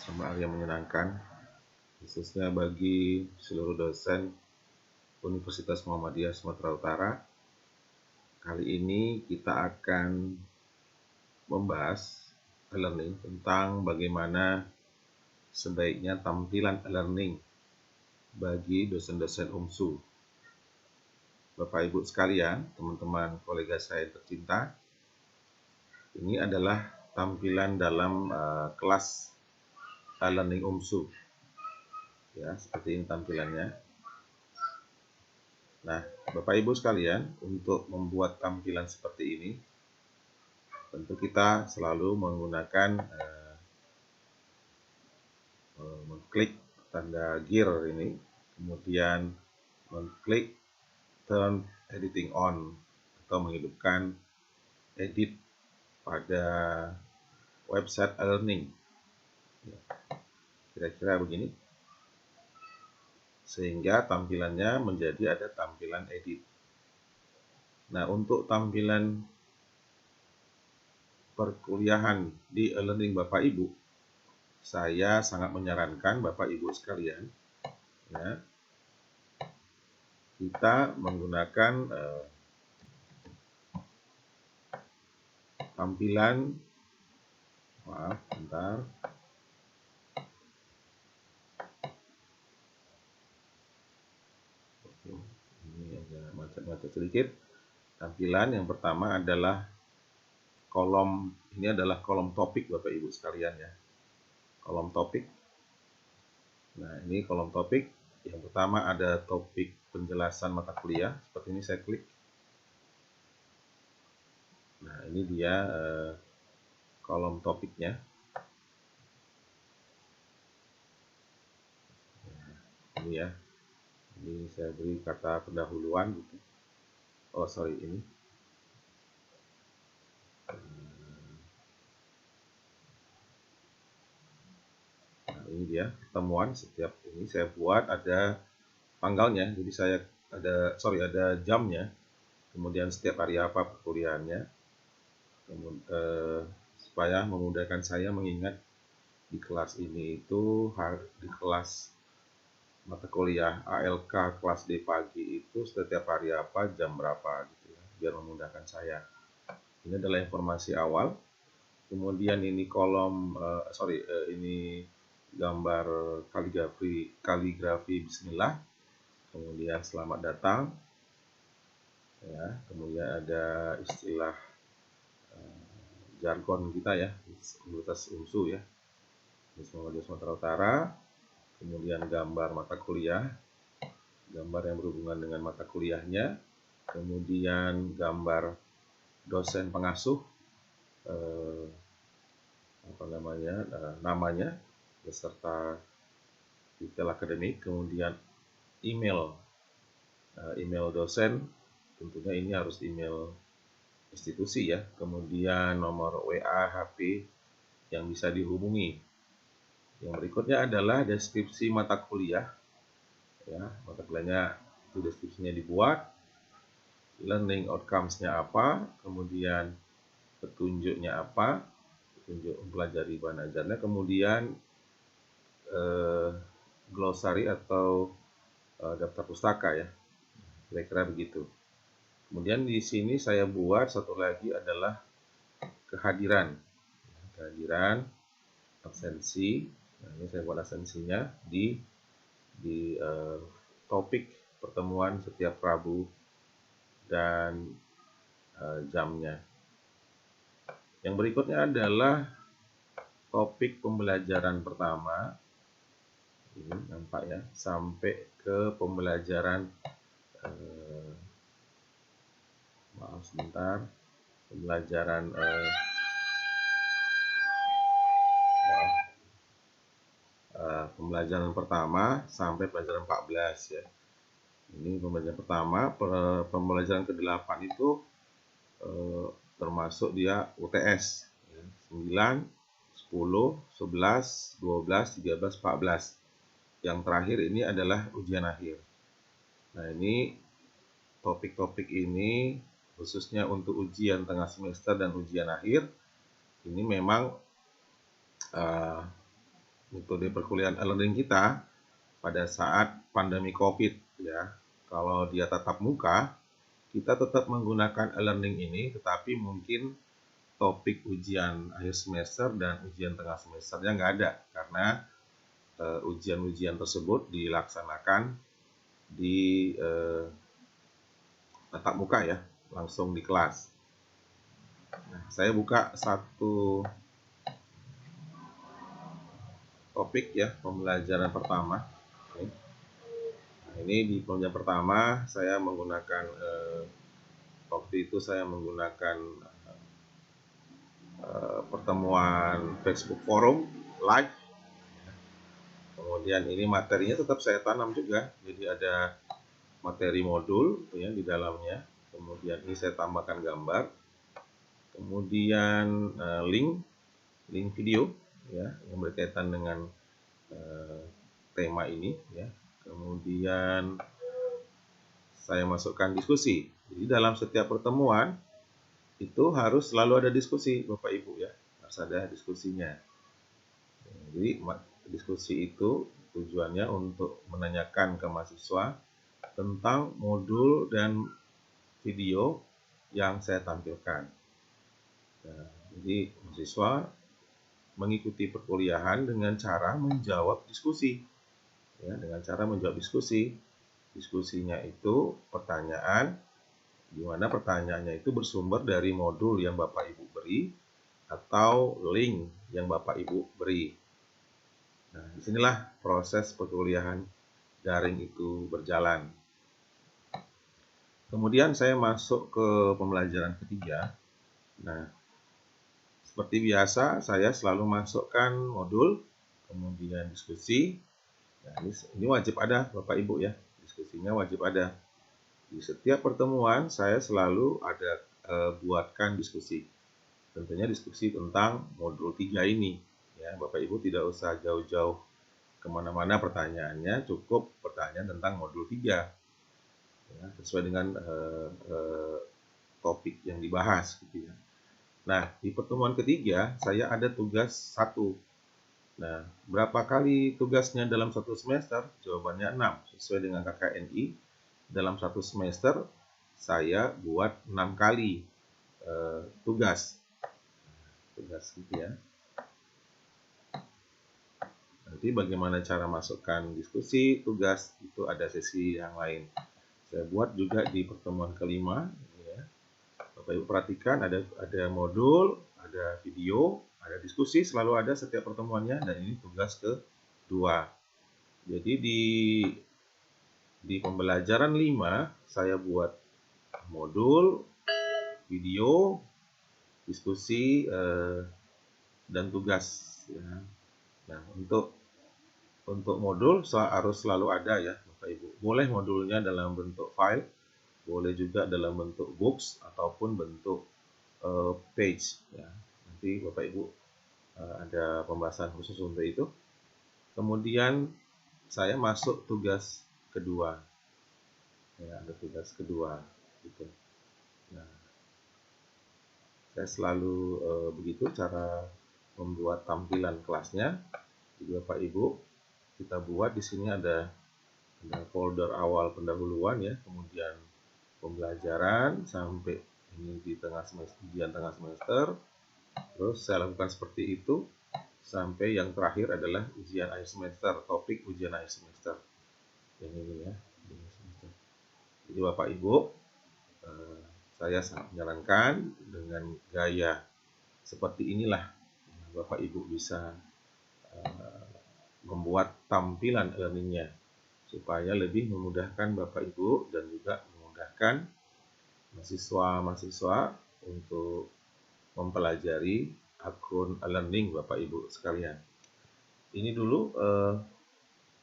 bersama hal yang menyenangkan, khususnya bagi seluruh dosen Universitas Muhammadiyah Sumatera Utara. Kali ini kita akan membahas e-learning tentang bagaimana sebaiknya tampilan e-learning bagi dosen-dosen UMSU. Bapak Ibu sekalian, teman-teman kolega saya tercinta, ini adalah tampilan dalam kelas e-learning UMSU. Ya, seperti ini tampilannya. Nah, Bapak Ibu sekalian, untuk membuat tampilan seperti ini, tentu kita selalu menggunakan mengklik tanda gear ini, kemudian mengklik turn editing on atau menghidupkan edit pada website e-learning. Kira-kira begini. Sehingga tampilannya menjadi ada tampilan edit. Nah, untuk tampilan perkuliahan di e-learning Bapak Ibu, saya sangat menyarankan Bapak Ibu sekalian, ya, kita menggunakan tampilan, maaf, bentar. Ini agak macet-macet sedikit. Tampilan yang pertama adalah kolom, ini adalah kolom topik Bapak Ibu sekalian ya. Kolom topik. Nah, ini kolom topik. Yang pertama ada topik penjelasan mata kuliah. Seperti ini saya klik. Nah, ini dia kolom topiknya. Ini ya. Ini saya beri kata pendahuluan gitu. Oh, sorry, ini. Nah, ini dia pertemuan. Setiap ini saya buat ada tanggalnya. Jadi saya ada jamnya. Kemudian setiap hari apa perkuliahannya. Supaya memudahkan saya mengingat di kelas ini itu di kelas mata kuliah ALK kelas D pagi itu setiap hari apa, jam berapa gitu ya, biar memudahkan saya. Ini adalah informasi awal. Kemudian ini kolom ini gambar kaligrafi bismillah. Kemudian selamat datang. Ya, kemudian ada istilah jargon kita ya, Universitas UMSU ya. Muhammadiyah Sumatera Utara. Kemudian gambar mata kuliah, gambar yang berhubungan dengan mata kuliahnya, kemudian gambar dosen pengasuh, namanya beserta detail akademik, kemudian email dosen, tentunya ini harus email institusi ya, kemudian nomor WA, HP yang bisa dihubungi. Yang berikutnya adalah deskripsi mata kuliah. Ya, mata kuliahnya itu deskripsinya dibuat, learning outcomes-nya apa, kemudian petunjuknya apa, petunjuk mempelajari bahan ajarnya, kemudian glossary atau daftar pustaka ya, kira-kira begitu. Kemudian di sini saya buat satu lagi adalah kehadiran, absensi. Nah, ini saya buat absensinya di topik pertemuan setiap Rabu dan jamnya. Yang berikutnya adalah topik pembelajaran pertama. Ini nampak ya, sampai ke pembelajaran pembelajaran pertama sampai pelajaran 14 ya. Ini pembelajaran pertama, pembelajaran ke-8 itu termasuk dia UTS 9, 10, 11, 12, 13, 14. Yang terakhir ini adalah ujian akhir. Nah, ini topik-topik ini khususnya untuk ujian tengah semester dan ujian akhir ini memang metode perkuliahan e-learning kita pada saat pandemi COVID ya. Kalau dia tatap muka, kita tetap menggunakan e-learning ini, tetapi mungkin topik ujian akhir semester dan ujian tengah semesternya nggak ada, karena ujian-ujian tersebut dilaksanakan di tatap muka ya, langsung di kelas. Nah, saya buka satu topik ya, pembelajaran pertama. Oke. Nah, ini di pembelajaran pertama saya menggunakan waktu itu saya menggunakan pertemuan Facebook Forum live. Kemudian ini materinya tetap saya tanam juga, jadi ada materi modul ya di dalamnya. Kemudian ini saya tambahkan gambar. Kemudian link video ya yang berkaitan dengan tema ini ya. Kemudian saya masukkan diskusi. Jadi dalam setiap pertemuan itu harus selalu ada diskusi, Bapak Ibu ya, harus ada diskusinya. Jadi diskusi itu tujuannya untuk menanyakan ke mahasiswa tentang modul dan video yang saya tampilkan. Nah, jadi mahasiswa mengikuti perkuliahan dengan cara menjawab diskusi. Ya, dengan cara menjawab diskusi. Diskusinya itu pertanyaan, di mana pertanyaannya itu bersumber dari modul yang Bapak Ibu beri atau link yang Bapak Ibu beri. Nah, disinilah proses perkuliahan daring itu berjalan. Kemudian saya masuk ke pembelajaran ketiga. Nah, seperti biasa saya selalu masukkan modul, kemudian diskusi. Nah, ini wajib ada Bapak Ibu ya, diskusinya wajib ada. Di setiap pertemuan saya selalu ada buatkan diskusi. Tentunya diskusi tentang modul 3 ini. Ya, Bapak Ibu tidak usah jauh-jauh kemana-mana pertanyaannya, cukup pertanyaan tentang modul 3. Ya, sesuai dengan topik yang dibahas gitu ya. Nah, di pertemuan ketiga saya ada tugas 1. Nah, berapa kali tugasnya dalam satu semester? Jawabannya 6, sesuai dengan KKNI. Dalam satu semester saya buat 6 kali tugas gitu ya. Nanti bagaimana cara masukkan diskusi, tugas, itu ada sesi yang lain. Saya buat juga di pertemuan kelima ya. Bapak Ibu perhatikan ada modul, ada video, ada diskusi, selalu ada setiap pertemuannya, dan ini tugas kedua. Jadi di pembelajaran 5 saya buat modul, video, diskusi, dan tugas ya. Nah, untuk modul harus selalu ada ya Bapak Ibu. Boleh modulnya dalam bentuk file, boleh juga dalam bentuk books ataupun bentuk page ya. Nanti Bapak Ibu ada pembahasan khusus untuk itu. Kemudian saya masuk tugas kedua. Ya, ada tugas kedua gitu. Nah, saya selalu begitu cara membuat tampilan kelasnya. Jadi Bapak Ibu, kita buat di sini ada folder awal pendahuluan ya, kemudian pembelajaran sampai ini di tengah semester, ujian tengah semester. Terus saya lakukan seperti itu sampai yang terakhir adalah ujian akhir semester, topik ujian akhir semester. Yang ini ya, jadi Bapak Ibu, saya sangat menyarankan dengan gaya seperti inilah Bapak Ibu bisa membuat tampilan e-learningnya supaya lebih memudahkan Bapak Ibu dan juga memudahkan mahasiswa-mahasiswa untuk mempelajari akun e-learning Bapak Ibu sekalian. Ini dulu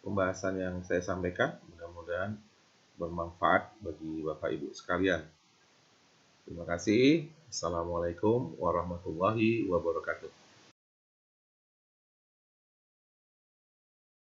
pembahasan yang saya sampaikan, mudah-mudahan bermanfaat bagi Bapak Ibu sekalian. Terima kasih. Assalamualaikum warahmatullahi wabarakatuh.